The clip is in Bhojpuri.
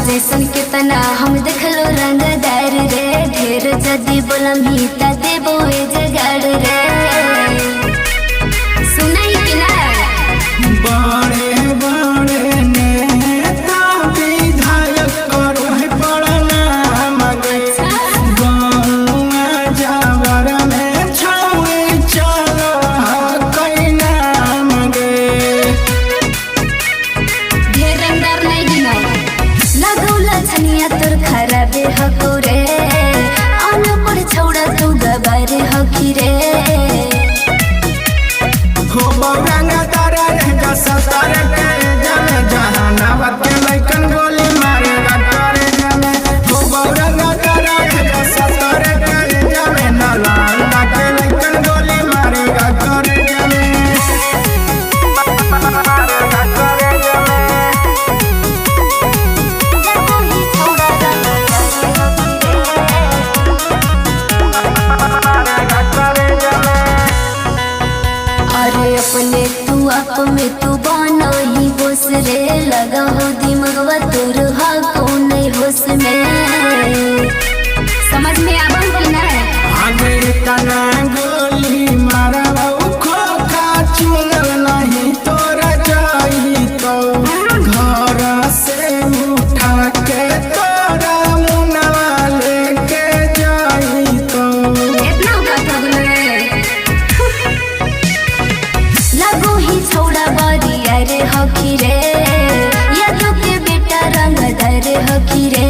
जैसन के तना हम देखलो रंगदार रे। ढेर जदी बोलमी ता देबो ए जगाड़ रे। सुनाई कि ना बड़े बड़े नेता विधायक करो है पड़ना मगे गौवा जावर में छावे चलो कैना मगे। ढेर रंगदार नहीं गिना लगौला छनिया तोर खराबे हको रे। अनपढ़ छौड़ा तू गबारे हकी रे। हो बौरंगा तारा रे जसतर के जमे जहानाबाद के लइकन गोली मारेगा करे जमे। हो बौरंगा तारा रे जसतर के जमे नालंदा के लइकन गोली मारेगा करे जमे। मारेगा करे जमे। अरे अपने तू आप में तू बनो ही होश रे। लगा हो दिमगवा तोर हा कौन होश में। समझ में आवा कि ना आगे तना गोली मारवा खोखा चुनल नहीं तोरा जाई तो घर से उठा के तोरा मुनवा लेके जाई तो। इतना कथगले लगो ही छोड़ा बारी अरे हकी रे। या तो के बेटा रंग दर हकी रे।